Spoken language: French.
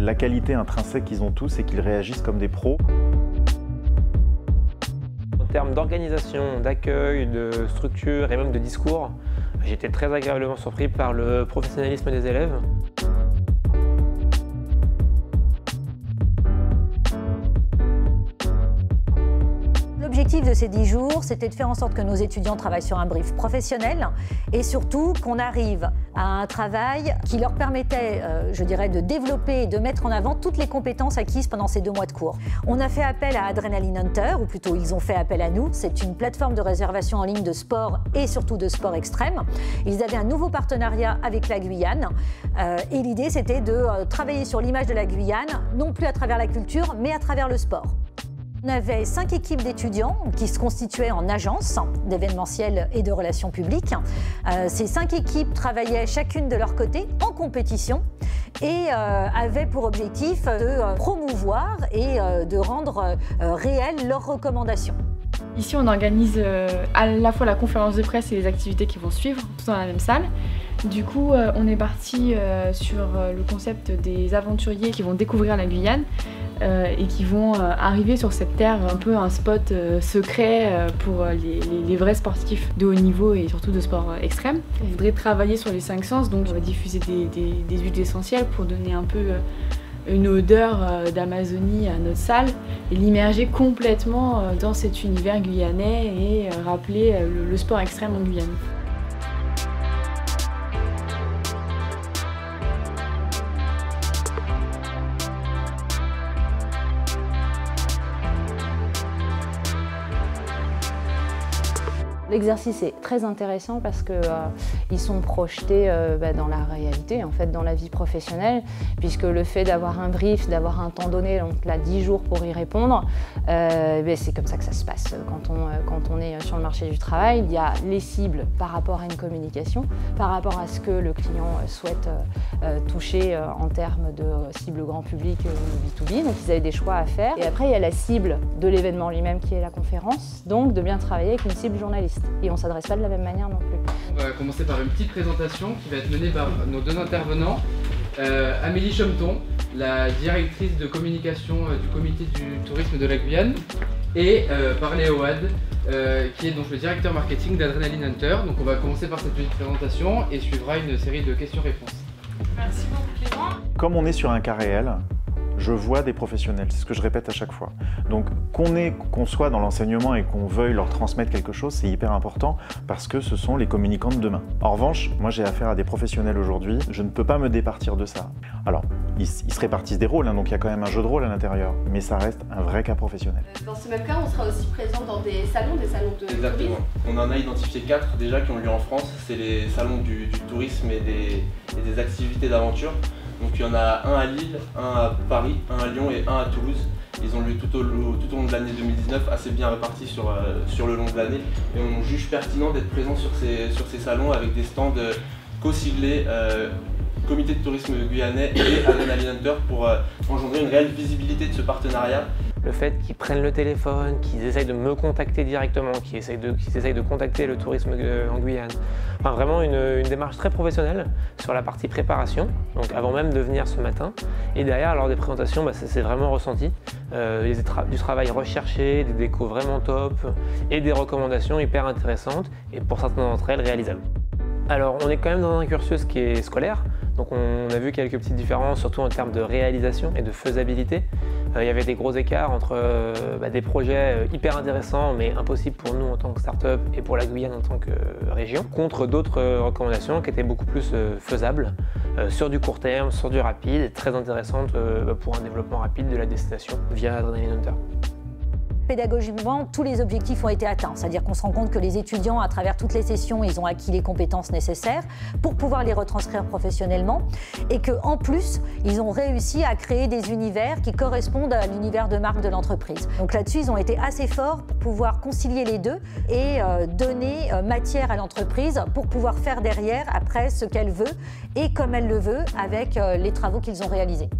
La qualité intrinsèque qu'ils ont tous, c'est qu'ils réagissent comme des pros. En termes d'organisation, d'accueil, de structure et même de discours, j'ai été très agréablement surpris par le professionnalisme des élèves. L'objectif de ces 10 jours, c'était de faire en sorte que nos étudiants travaillent sur un brief professionnel et surtout qu'on arrive à un travail qui leur permettait, je dirais, de développer et de mettre en avant toutes les compétences acquises pendant ces 2 mois de cours. On a fait appel à Adrenaline Hunter, ou plutôt ils ont fait appel à nous. C'est une plateforme de réservation en ligne de sport et surtout de sport extrême. Ils avaient un nouveau partenariat avec la Guyane et l'idée c'était de travailler sur l'image de la Guyane, non plus à travers la culture, mais à travers le sport. On avait 5 équipes d'étudiants qui se constituaient en agences d'événementiel et de relations publiques. Ces 5 équipes travaillaient chacune de leur côté en compétition et avaient pour objectif de promouvoir et de rendre réelles leurs recommandations. Ici, on organise à la fois la conférence de presse et les activités qui vont suivre, tout dans la même salle. Du coup, on est parti sur le concept des aventuriers qui vont découvrir la Guyane et qui vont arriver sur cette terre, un peu un spot secret pour les vrais sportifs de haut niveau et surtout de sport extrême. On voudrait travailler sur les 5 sens, donc on va diffuser des huiles essentielles pour donner un peu une odeur d'Amazonie à notre salle et l'immerger complètement dans cet univers guyanais et rappeler le sport extrême en Guyane. L'exercice est très intéressant parce qu'ils sont projetés dans la réalité, en fait, dans la vie professionnelle, puisque le fait d'avoir un brief, d'avoir un temps donné, donc là 10 jours pour y répondre, c'est comme ça que ça se passe quand on est sur le marché du travail. Il y a les cibles par rapport à une communication, par rapport à ce que le client souhaite toucher en termes de cible grand public ou B2B, donc ils avaient des choix à faire. Et après il y a la cible de l'événement lui-même qui est la conférence, donc de bien travailler avec une cible journaliste. Et on ne s'adresse pas de la même manière non plus. On va commencer par une petite présentation qui va être menée par nos 2 intervenants. Amélie Chomton, la directrice de communication du comité du tourisme de la Guyane, et par Léo Wad, qui est donc le directeur marketing d'Adrenaline Hunter. Donc on va commencer par cette petite présentation et suivra une série de questions-réponses. Merci beaucoup Clément. Comme on est sur un cas réel, je vois des professionnels, c'est ce que je répète à chaque fois. Donc qu'on soit dans l'enseignement et qu'on veuille leur transmettre quelque chose, c'est hyper important parce que ce sont les communicants de demain. En revanche, moi j'ai affaire à des professionnels aujourd'hui, je ne peux pas me départir de ça. Alors, ils se répartissent des rôles, donc il y a quand même un jeu de rôle à l'intérieur, mais ça reste un vrai cas professionnel. Dans ce même cas, on sera aussi présent dans des salons de Exactement. tourisme. On en a identifié 4 déjà qui ont lieu en France, c'est les salons du tourisme et des activités d'aventure. Donc il y en a un à Lille, un à Paris, un à Lyon et un à Toulouse. Ils ont lieu tout au long de l'année 2019, assez bien répartis sur le long de l'année. Et on juge pertinent d'être présent sur ces salons avec des stands co-siglés Comité de tourisme guyanais et Adrenaline Hunter pour engendrer une réelle visibilité de ce partenariat. Le fait qu'ils prennent le téléphone, qu'ils essayent de me contacter directement, qu'ils essayent de contacter le tourisme en Guyane. Enfin, vraiment une démarche très professionnelle sur la partie préparation, donc avant même de venir ce matin. Et derrière, lors des présentations, c'est vraiment ressenti. Du travail recherché, des décos vraiment top et des recommandations hyper intéressantes et pour certaines d'entre elles réalisables. Alors, on est quand même dans un cursus qui est scolaire, donc on a vu quelques petites différences, surtout en termes de réalisation et de faisabilité. Il y avait des gros écarts entre des projets hyper intéressants mais impossibles pour nous en tant que start-up et pour la Guyane en tant que région, contre d'autres recommandations qui étaient beaucoup plus faisables sur du court terme, sur du rapide et très intéressantes pour un développement rapide de la destination via Adrenaline Hunter. Pédagogiquement, tous les objectifs ont été atteints. C'est-à-dire qu'on se rend compte que les étudiants, à travers toutes les sessions, ils ont acquis les compétences nécessaires pour pouvoir les retranscrire professionnellement et qu'en plus, ils ont réussi à créer des univers qui correspondent à l'univers de marque de l'entreprise. Donc là-dessus, ils ont été assez forts pour pouvoir concilier les deux et donner matière à l'entreprise pour pouvoir faire derrière, après, ce qu'elle veut et comme elle le veut avec les travaux qu'ils ont réalisés.